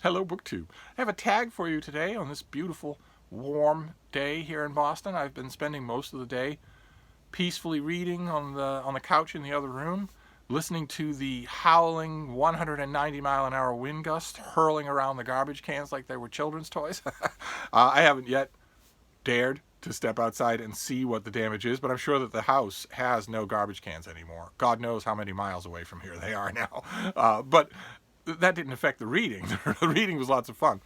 Hello, BookTube. I have a tag for you today on this beautiful, warm day here in Boston. I've been spending most of the day peacefully reading on the couch in the other room, listening to the howling 190-mile-an-hour wind gust hurling around the garbage cans like they were children's toys. I haven't yet dared to step outside and see what the damage is, but I'm sure that the house has no garbage cans anymore. God knows how many miles away from here they are now. But that didn't affect the reading. The reading was lots of fun.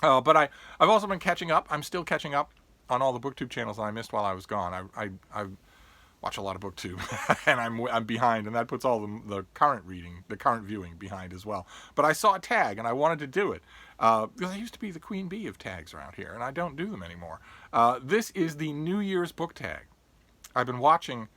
But I've also been catching up. I'm still catching up on all the BookTube channels that I missed while I was gone. I watch a lot of BookTube, and I'm behind, and that puts all the current reading, the current viewing behind as well. But I saw a tag, and I wanted to do it. Because I used to be the queen bee of tags around here, and I don't do them anymore. This is the New Year's book tag. I've been watching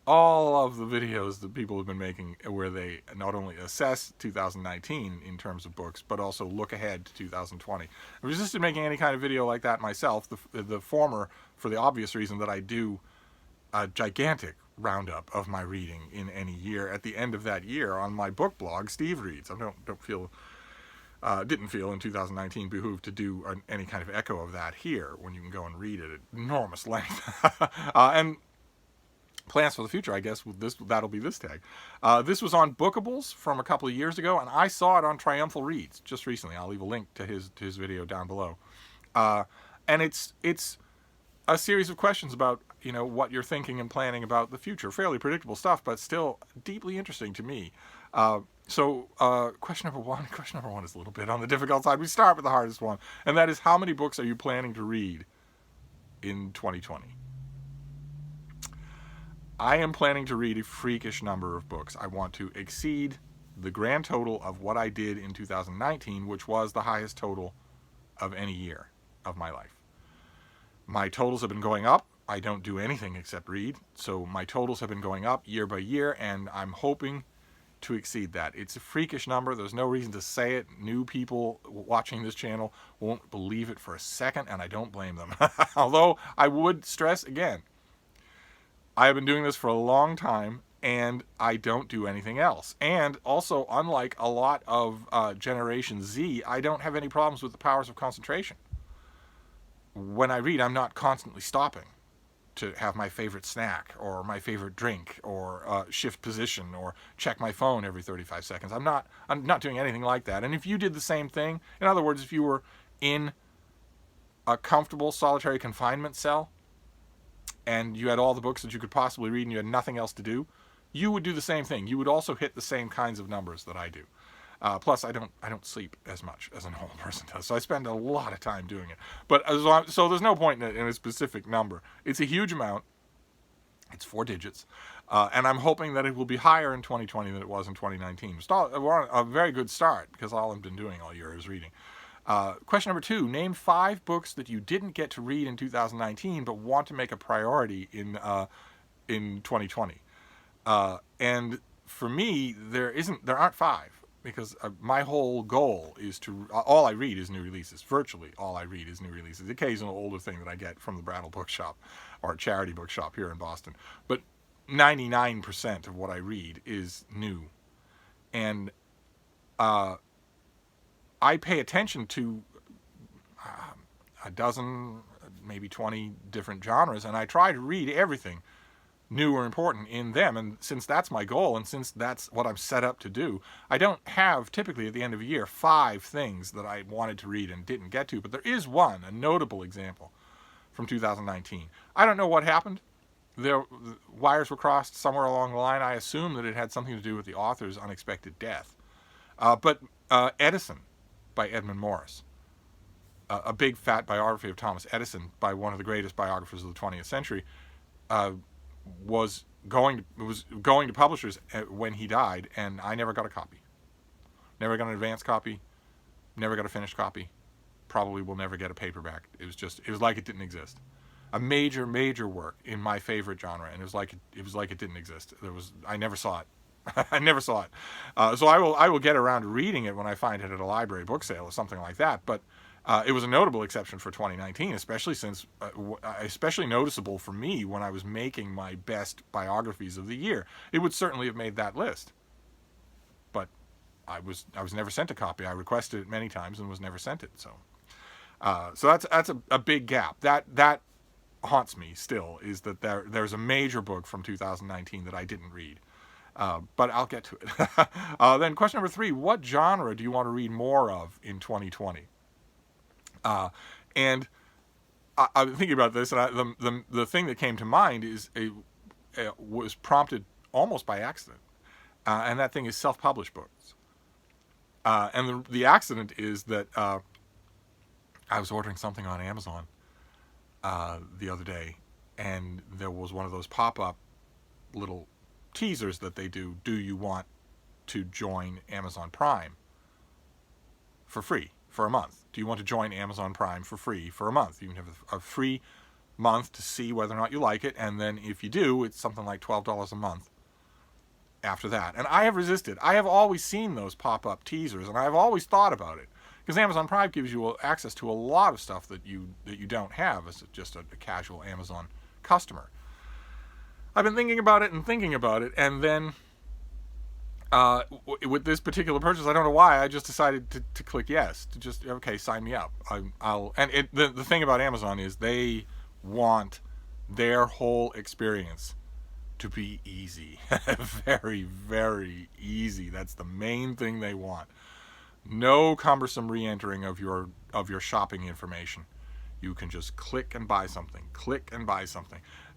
all of the videos that people have been making where they not only assess 2019 in terms of books, but also look ahead to 2020. I resisted making any kind of video like that myself, the former for the obvious reason that I do a gigantic roundup of my reading in any year at the end of that year on my book blog, Steve Reads. I didn't feel in 2019 behooved to do any kind of echo of that here when you can go and read it at enormous length. And plans for the future, I guess, that'll be this tag. This was on Bookables from a couple of years ago, and I saw it on Triumphal Reads just recently. I'll leave a link to his video down below. And it's a series of questions about, what you're thinking and planning about the future. Fairly predictable stuff, but still deeply interesting to me. So question number one is a little bit on the difficult side. We start with the hardest one, and that is, how many books are you planning to read in 2020? I am planning to read a freakish number of books. I want to exceed the grand total of what I did in 2019, which was the highest total of any year of my life. My totals have been going up. I don't do anything except read, so my totals have been going up year by year, and I'm hoping to exceed that. It's a freakish number. There's no reason to say it. New people watching this channel won't believe it for a second, and I don't blame them. Although I would stress again, I have been doing this for a long time, and I don't do anything else. And also, unlike a lot of Generation Z, I don't have any problems with the powers of concentration. When I read, I'm not constantly stopping to have my favorite snack or my favorite drink or shift position or check my phone every 35 seconds. I'm not doing anything like that. And if you did the same thing, in other words, if you were in a comfortable solitary confinement cell and you had all the books that you could possibly read and you had nothing else to do, you would do the same thing. You would also hit the same kinds of numbers that I do. Plus, I don't sleep as much as a normal person does, so I spend a lot of time doing it. But so there's no point in a specific number. It's a huge amount. It's 4 digits, and I'm hoping that it will be higher in 2020 than it was in 2019. We're on a very good start because all I've been doing all year is reading. Question number 2: name 5 books that you didn't get to read in 2019 but want to make a priority in 2020. And for me, there aren't 5. Because my whole goal is all I read is new releases. Virtually all I read is new releases. The occasional older thing that I get from the Brattle Bookshop or a charity bookshop here in Boston. But 99% of what I read is new. And I pay attention to a dozen, maybe 20 different genres, and I try to read everything new or important in them. And since that's my goal, and since that's what I'm set up to do, I don't have typically at the end of a year 5 things that I wanted to read and didn't get to. But there is one, a notable example from 2019. I don't know what happened. Wires were crossed somewhere along the line. I assume that it had something to do with the author's unexpected death. But Edison by Edmund Morris, a big fat biography of Thomas Edison by one of the greatest biographers of the 20th century, was going to publishers when he died, and I never got a copy. Never got an advance copy. Never got a finished copy. Probably will never get a paperback. It was like it didn't exist. A major work in my favorite genre, and it was like it didn't exist. I never saw it. I never saw it. So I will get around to reading it when I find it at a library book sale or something like that. But it was a notable exception for 2019, especially noticeable for me when I was making my best biographies of the year. It would certainly have made that list, but I was never sent a copy. I requested it many times and was never sent it. So that's a big gap. That haunts me still, is that there's a major book from 2019 that I didn't read. But I'll get to it. Then question number 3, what genre do you want to read more of in 2020? And I've been thinking about this, and the thing that came to mind is was prompted almost by accident, and that thing is self-published books. And the accident is that I was ordering something on Amazon the other day, and there was one of those pop-up little teasers that they do. Do you want to join Amazon Prime for free for a month? Do you want to join Amazon Prime for free for a month? You can have a free month to see whether or not you like it, and then if you do, it's something like $12 a month after that. And I have resisted. I have always seen those pop-up teasers, and I have always thought about it, because Amazon Prime gives you access to a lot of stuff that you don't have as just a casual Amazon customer. I've been thinking about it, and then with this particular purchase, I don't know why, I just decided to click yes, to just, okay, sign me up. The thing about Amazon is they want their whole experience to be easy. Very, very easy. That's the main thing they want. No cumbersome re-entering of your shopping information. You can just click and buy something.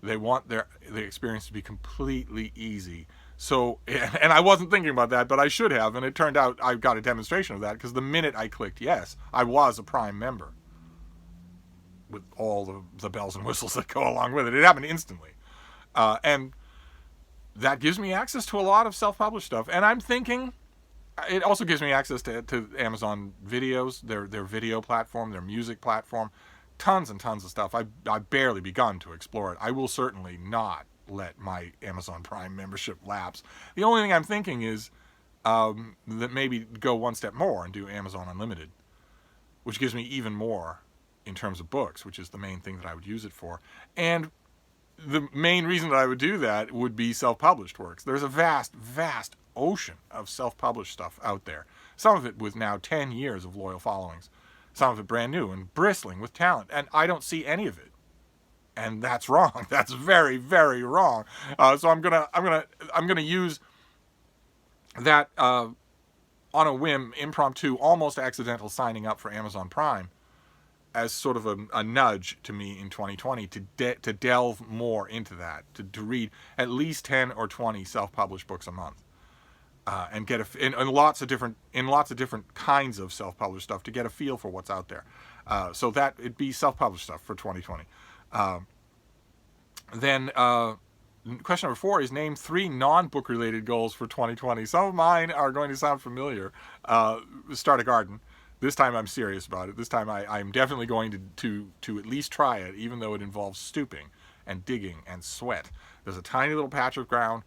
They want the experience to be completely easy. So, and I wasn't thinking about that, but I should have, and it turned out I got a demonstration of that, because the minute I clicked yes, I was a Prime member, with all the bells and whistles that go along with it. It happened instantly. And that gives me access to a lot of self-published stuff. And I'm thinking, it also gives me access to Amazon Videos, their video platform, their music platform, tons and tons of stuff. I've barely begun to explore it. I will certainly not let my Amazon Prime membership lapse. The only thing I'm thinking is that maybe go one step more and do Amazon Unlimited, which gives me even more in terms of books, which is the main thing that I would use it for. And the main reason that I would do that would be self-published works. There's a vast, vast ocean of self-published stuff out there. Some of it with now 10 years of loyal followings. Some of it brand new and bristling with talent. And I don't see any of it. And that's wrong. That's very, very wrong. So I'm gonna use that on a whim, impromptu, almost accidental signing up for Amazon Prime as sort of a nudge to me in 2020 to delve more into that, to read at least 10 or 20 self-published books a month, and get in lots of different kinds of self-published stuff, to get a feel for what's out there. So that it'd be self-published stuff for 2020. Then question number 4 is name 3 non-book related goals for 2020. Some of mine are going to sound familiar. Start a garden. This time I'm serious about it. This time I'm definitely going to at least try it, even though it involves stooping and digging and sweat. There's a tiny little patch of ground.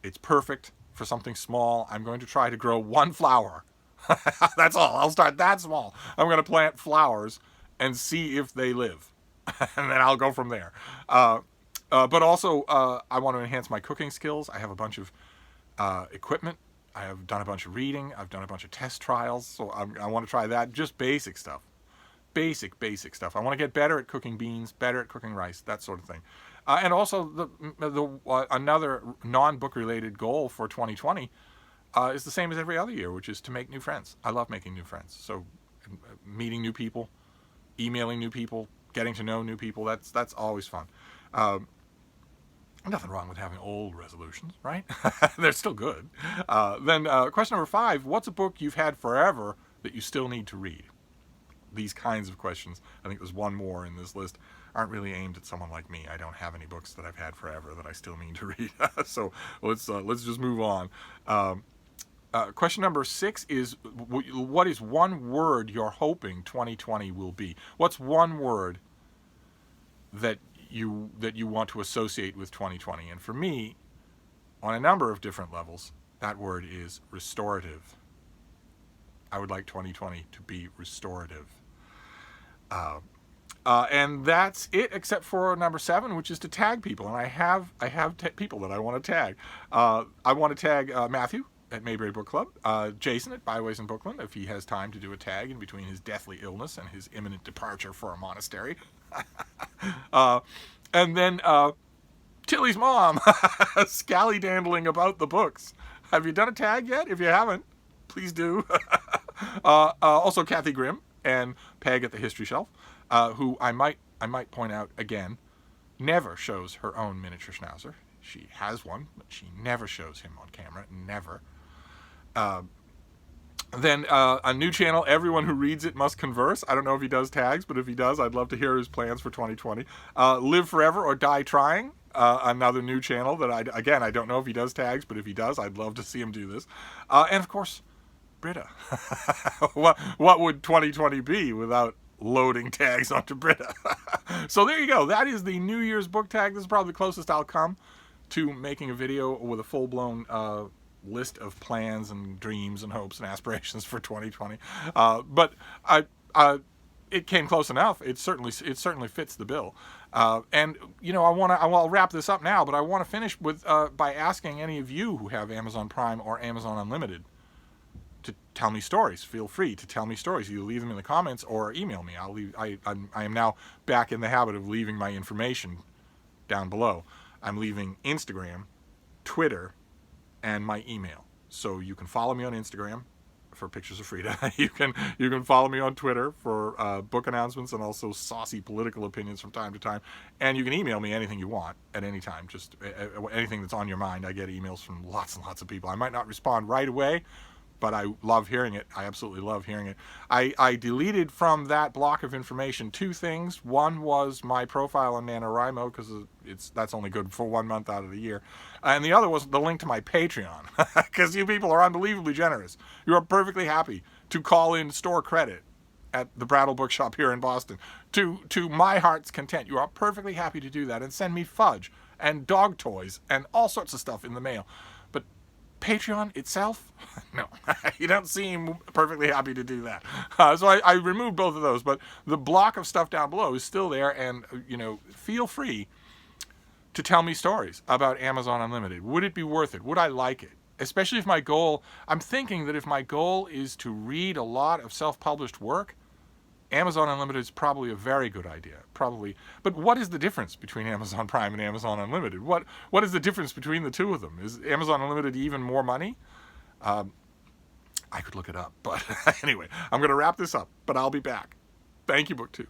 It's perfect for something small. I'm going to try to grow 1 flower. That's all. I'll start that small. I'm going to plant flowers and see if they live. And then I'll go from there. But also, I want to enhance my cooking skills. I have a bunch of equipment. I have done a bunch of reading. I've done a bunch of test trials. So I want to try that. Just basic stuff. Basic stuff. I want to get better at cooking beans, better at cooking rice, that sort of thing. And also, another non-book related goal for 2020 is the same as every other year, which is to make new friends. I love making new friends. So meeting new people, emailing new people, getting to know new people, that's always fun. Nothing wrong with having old resolutions, right? They're still good. Then question number 5, what's a book you've had forever that you still need to read? These kinds of questions, I think there's one more in this list, aren't really aimed at someone like me. I don't have any books that I've had forever that I still need to read. So let's just move on. Question number 6 is, what is one word you're hoping 2020 will be? What's one word that you want to associate with 2020? And for me, on a number of different levels, that word is restorative. I would like 2020 to be restorative. And that's it, except for number 7, which is to tag people. And I have people that I want to tag. I want to tag Matthew at Mayberry Book Club. Jason at Byways and Bookland, if he has time to do a tag in between his deathly illness and his imminent departure for a monastery. And then Tilly's mom, Scallydandling about the books. Have you done a tag yet? If you haven't, please do. Also Cathie Grimm and Peg at the History Shelf, who I might point out again, never shows her own miniature schnauzer. She has one, but she never shows him on camera. Never. Then a new channel, Everyone Who Reads It Must Converse. I don't know if he does tags, but if he does, I'd love to hear his plans for 2020. Live Forever or Die Trying, another new channel that I don't know if he does tags, but if he does, I'd love to see him do this. And of course, Britta. What would 2020 be without loading tags onto Britta? So there you go. That is the New Year's book tag. This is probably the closest I'll come to making a video with a full-blown list of plans and dreams and hopes and aspirations for 2020. But it came close enough. It certainly fits the bill. And I'll wrap this up now, but I want to finish with by asking any of you who have Amazon Prime or Amazon Unlimited to tell me stories. Feel free to tell me stories. You leave them in the comments or email me. I am now back in the habit of leaving my information down below. I'm leaving Instagram, Twitter, and my email. So you can follow me on Instagram for pictures of Frida. You can follow me on Twitter for book announcements and also saucy political opinions from time to time. And you can email me anything you want at any time. Just anything that's on your mind. I get emails from lots and lots of people. I might not respond right away, but I love hearing it. I absolutely love hearing it. I deleted from that block of information 2 things. One was my profile on NaNoWriMo, because that's only good for 1 month out of the year. And the other was the link to my Patreon, because you people are unbelievably generous. You are perfectly happy to call in store credit at the Brattle Bookshop here in Boston to my heart's content. You are perfectly happy to do that and send me fudge and dog toys and all sorts of stuff in the mail. Patreon itself, no, you don't seem perfectly happy to do that. So I removed both of those, but the block of stuff down below is still there, and feel free to tell me stories about Amazon Unlimited. Would it be worth it? Would I like it? Especially if I'm thinking that if my goal is to read a lot of self-published work, Amazon Unlimited is probably a very good idea, probably. But what is the difference between Amazon Prime and Amazon Unlimited? What is the difference between the two of them? Is Amazon Unlimited even more money? I could look it up, but anyway, I'm going to wrap this up, but I'll be back. Thank you, BookTube.